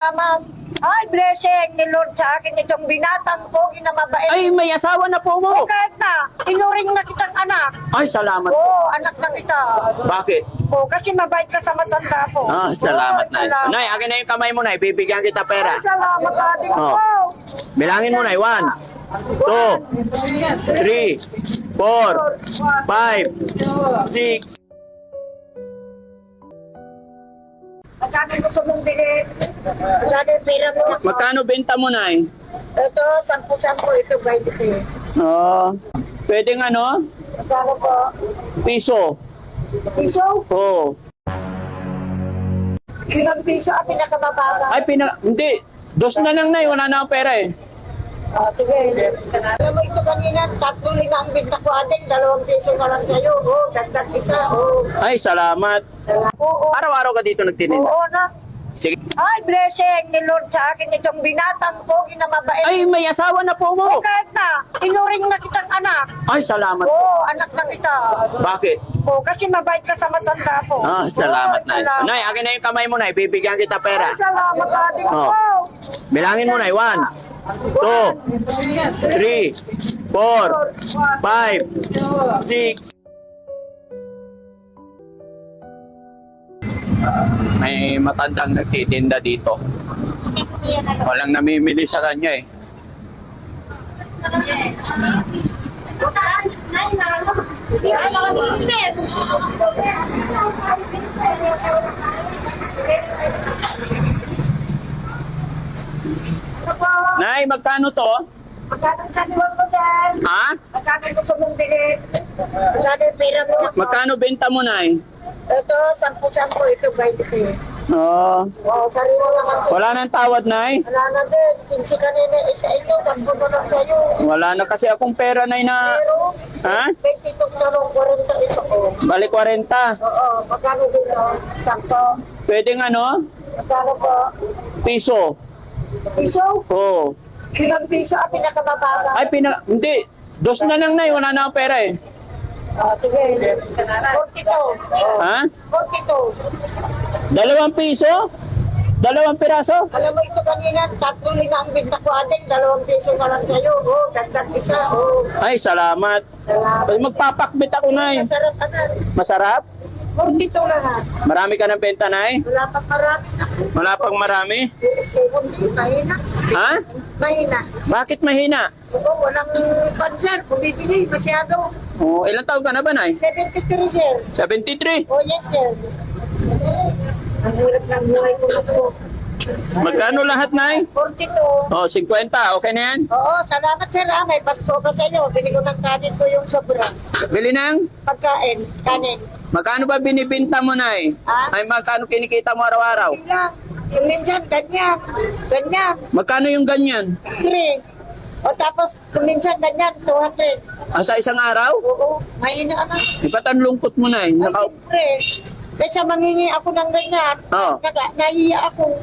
Salamat. Ay, blessing ni Lord sa akin itong binatang ko, ginamabait. Ay, may asawa na po mo. O kahit na, inuring na kitang anak. Ay, salamat. Oo, anak na kita. Bakit? O, kasi mabait ka sa matanda ko. Ah, salamat, Oo, Nay. salamat. Nay, akin na yung kamay mo, Nay. Bibigyan kita pera. Ay, salamat, ating Oh. ko. Bilangin mo, Nay. 1, 2, 3, 4, 5, 6. Magkano gusto mong bilhin? Magkano yung pera mo? Magkano benta mo, Nay? Ito, 10-10, ito 20. Oh, pwedeng ano? Magkano po? Piso. Piso? Oh. Ilang piso ang pinakamababa? Ay, hindi. Dos na lang, Nay. Wala na akong pera eh. Sige. Alam mo ito kanina, 3 na ang binta ko ating, 2 piso na lang sa'yo. Oo, dagdag isa. Oo. Ay, salamat. Oo. Araw-araw ka dito nagtitinda. Oo na. Sige. Ay, blessing ni Lord sa akin itong binatang ko, ginamabait. Ay, may asawa na po O mo. kahit na, inuring na kitang anak. Ay, salamat. Oo, anak na kita. Bakit? O, kasi mabait ka sa matanda ko. Ah, salamat, Oo, Nay. salamat. Nay, akin na yung kamay mo, Nay. Bibigyan kita pera. Ay, salamat ating Oh. ko. Bilangin mo, Nay. 1, 2, 3, 4, 5, 6. May matandang nagtitinda dito. Walang namimili sa kanya eh. Nay, magkano to? Magkano sa liwan mo, sir? Ha? Magkano gusto mong bilhin? Magkano yung pera mo? Magkano benta mo, Nay? Ito, 10-10, ito 20. Oh, O, sariwa naman sa'yo. wala nang tawad, Nay. Wala na din. 15 kanina isa ito, 10 na lang sa'yo. Wala na kasi akong pera, Nay, na... Pero, Ha? 22 na lang, 40 ito ko. Bali 40. Oo, magkano din o? 10. Pwedeng ano? Magkano po? Piso. Piso? Oo. Ilang piso ang pinakamababa? Ay, hindi. Dos na lang, Nay. Wala na akong pera eh. Sige. 42. Ha? 42. 2 piso? 2 piraso? Alam mo ito kanina, 3 na ang binta ko ating, 2 piso na lang sa'yo. Oo, dagdag isa. Oo. Ay, salamat. Salamat. Ay, magpapakbit ako, Nay. Masarap ka na. Masarap? 42 na ha. Marami ka ng benta, Nay? Wala pa parat. Wala pang marami? Mahina. Ha? Mahina. Bakit mahina? Oo, walang concert. Bumibili masyado. Oh, ilang taon ka na ba, Nay? 73, sir. 73. Oh, yes, sir. Ang hirap ng buhay ko na po. Magkano lahat, Nay? 42. Oh, 50. Okay na yan? Oo, salamat, sir. May Pasko ka sa inyo. Bili ko ng kanin ko yung sobra. Bili ng? Pagkain, kanin. Magkano ba binibinta mo, Nay? Ha? Ay, magkano kinikita mo araw-araw? Bilang. Yung minsan, ganyan. Ganyan. Magkano yung ganyan? 3. O tapos, kung minsan ganyan, 200. Sa isang araw? Oo, mahina ka na. Ba't ang lungkot mo, Nay? Ay, Naka... siyempre. Kaysa mangingi ako ng ganyan, Oo. nahiya ako.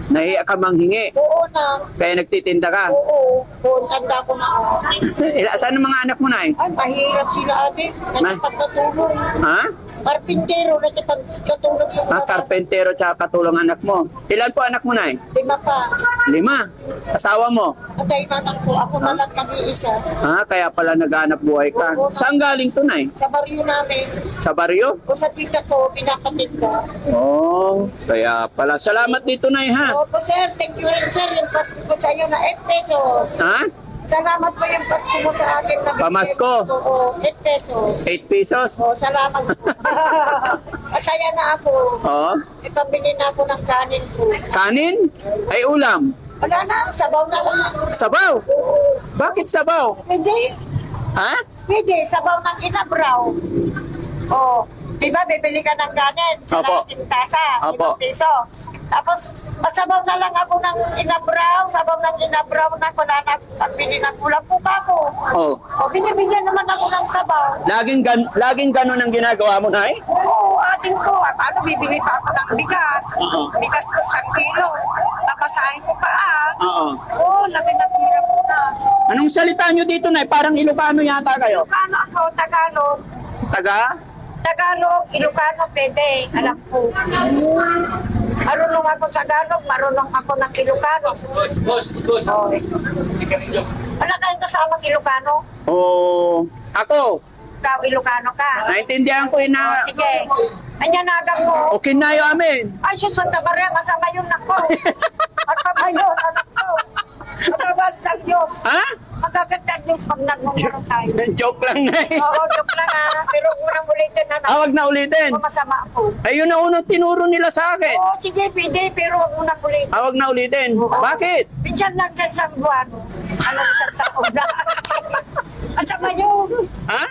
Nahiya ka manghingi. Oo na. Kaya nagtitinda ka. Oo. Oo, tanda ko na ako. Saan ang mga anak mo, Nay? Ay, mahirap sila ate. Nakipagkatulong. Ha? Karpintero, nakipagkatulong sa mga Karpentero tsaka katulong anak mo. Ilan po anak mo, Nay? 5 pa. 5. Asawa mo? Atay na lang po. Ako na lang nag-iisa. Ha? Kaya pala naghanap buhay ka. Saan galing to, Nay? Sa baryo namin, Sa baryo? o sa tita ko, pinakatid ko. Oh, kaya pala. Salamat dito, Nay, ha? Opo sir, thank you rin sir. Yung Pasko ko sa iyo na 8 pesos. Ha? Salamat po yung Pasko mo sa akin na Pamasko? Oo, 8 pesos. 8 pesos? Oo, salamat po. Masaya na ako. Oh. Ipambili na ako ng kanin ko. Kanin? Ay ulam? Wala na, sabaw na lang. Sabaw? Bakit sabaw? Pwede, Ha? pwede, sabaw ng inabraw. Oo, di ba bibili ka ng kanin? Opo. Kalahating tasa, Opo. 5 piso. Tapos, pasabaw na lang ako ng inabraw, sabaw ng inabraw na wala na pambili ng ulam ko kako. Oh. O, binibigyan naman ako ng sabaw. Laging ganun ang ginagawa mo, Nay? Oo, ating ko. Paano bibili pa ako ng bigas? Oo. Bigas ko 1 kilo. Papasahin ko pa Oo. Oo, laki na hirap ko na. Anong salita nyo dito, Nay? Parang Ilocano yata kayo. Ilocano ako, Tagalog. Taga? Tagalog, Ilocano, pwede. Alam ko. Marunong ako sa Tagalog, marunong ako ng Ilocano. Boss. Oh. Wala kayong kasama Ilocano? Oo. Ako, Ikaw, Ilocano ka. naintindihan ko yun Oh, na sige. Anyanagam mo. okay na yun amin. Ay, sus, Santa Maria, masama yun ako. Masama yun, anak ko. Magagandang Diyos. Ha? Magagandang Diyos pag nagmumuro tayo. Joke lang na eh. Oo, joke lang ha. Pero unang ulitin na Ah, wag na ulitin. Kung masama ako. Ayun na unang tinuro nila sa akin. Oo, sige, pwede, pero wag unang ulitin. Ah, wag na ulitin. Oo. Bakit? Minsan lang sa isang buwan. Isang taon na. Masama yun. Ha?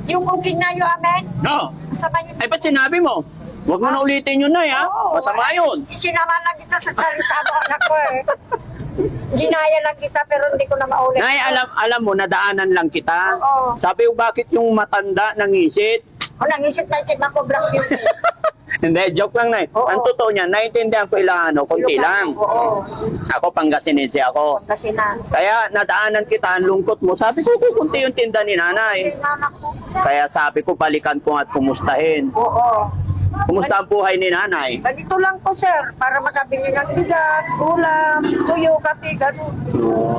Yung okay na yun, amen. No. Masama yun. Ay, ba't sinabi mo? Wag mo na ulitin yun na, ha? Oo. Masama yun. Sinama lang kita sa salita mo, anak ko eh. Ginaya lang kita pero hindi ko na maulit. Nay, alam mo, nadaanan lang kita. Oo. Sabi ko, bakit yung matanda nangisit? O, nangisip na itim ako, black beauty. Hindi, joke lang, Nay. Oo. Ang totoo niya, naiintindihan ko Ilocano, konti lang. Oo. Ako, Pangasinense ako. Kasi na. Kaya nadaanan kita, ang lungkot mo. Sabi ko, kukunti yung tinda ni nanay. Anak ko. Kaya sabi ko, balikan ko at kumustahin. Oo. Kumusta ang buhay ni nanay? Ganito lang po, sir. Para makabili ng bigas, ulam, tuyo, kape, gano'n.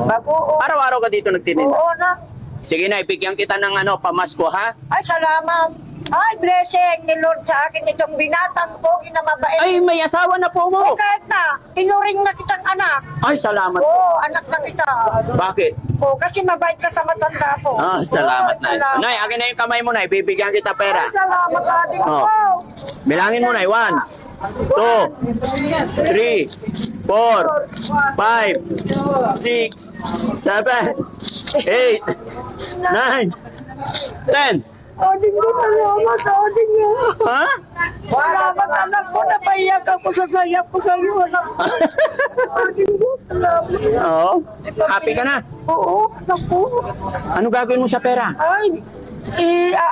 Bago, Araw-araw ka dito nagtitinda. oo na. Sige na, ibigyan kita ng pamasko, ha? Ay, salamat. Ay, blessing ni Lord sa akin itong binatang ko, ginamabait. Ay, may asawa na po O mo. kahit na, tinuring na kitang anak. Ay, salamat. Oo, anak na kita. Bakit? Oo, kasi mabait ka sa matanda ko. Ah, salamat, Oo, Nay. salamat. Nay, akin na yung kamay mo, Nay. Bibigyan kita pera. Ay, salamat, ating Oh. ko. Bilangin mo, Nay. 1, 2, 3, 4, 5, 6, 7, 8, 9, 10. Ading ko, salamat, ading ko. Ha? Salamat, anak ko. Napaiyak ako sa saya ko sa iyo, anak ko. Ading ko, salamat. Oo. Happy ka na? Oo, anak ko. Ano gagawin mo sa pera? Ay,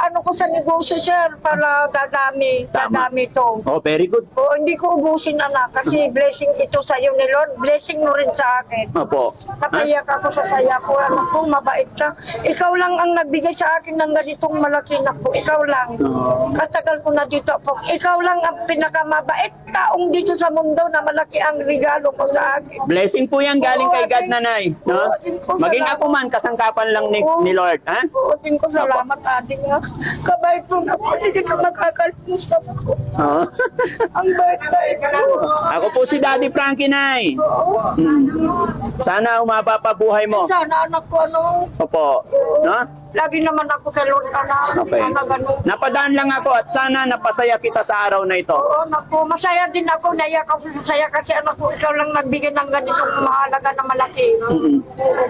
ano ko sa negosyo, sir, para dadami Tama. to. Oh, very good. Oo, hindi ko ubusin, anak, kasi blessing ito sa iyo ni Lord, blessing mo rin sa akin. Opo. Ha? Napayak ako sa saya ko, anak ko, mabait ka. Ikaw lang ang nagbigay sa akin ng ganitong malaki na po. Ikaw lang. Oo. Katagal ko na dito po. Ikaw lang ang pinakamabait taong dito sa mundo na malaki ang regalo ko sa akin. Blessing po yan galing kay God, nanay. No? Maging salamat. ako man, kasangkapan lang ni Lord. Ha? Oo, din ko salamat, ating nga. Kabait mo na po, hindi ka makakalimutan ko. Oo. Ang bait-bait mo. Ako po si Daddy Frankie, Nay. Oo. Sana umaba pa buhay mo. Sana anak ko, ano, Opo. No? lagi naman ako sa Lord, anak. Okay. Sana ganun. Napadaan lang ako at sana napasaya kita sa araw na ito. Oo, naku, masaya din ako, naiyak ako sa saya kasi anak ko, ikaw lang nagbigay ng ganitong mahalaga na malaki. Oo,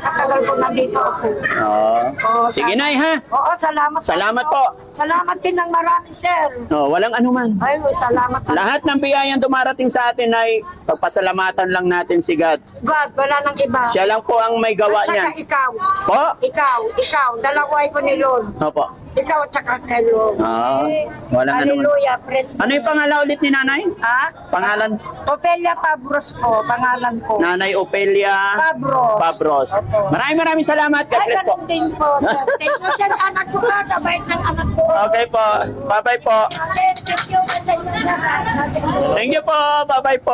katagal ko na dito ako. Oo. Oo, Sige, sana- Nay, ha? Oo, salamat. Salamat po. Salamat din ng marami, sir. Oh, walang anuman. Ay, salamat. Lahat ng biyayang dumarating sa atin ay pagpasalamatan lang natin si God. God, wala nang iba. Siya lang po ang may gawa At saka niyan. ikaw. Po? Ikaw, dalaway ko ni Lord. Opo. Ikaw at saka kay Lord. Ah, walang anuman. Hallelujah, praise Ano yung pangalan ulit ni Nanay? Ha? Pangalan? Opelia Pabros po, pangalan ko. Nanay Opelia Pabros. Pabros. Opo. Maraming salamat. God Ay, bless po. ganun din po, sir. Thank you, sir. Anak ko ka, kabait ng anak ko. Okay po. Bye-bye po. Thank you, sir. Thank you po. Bye-bye po.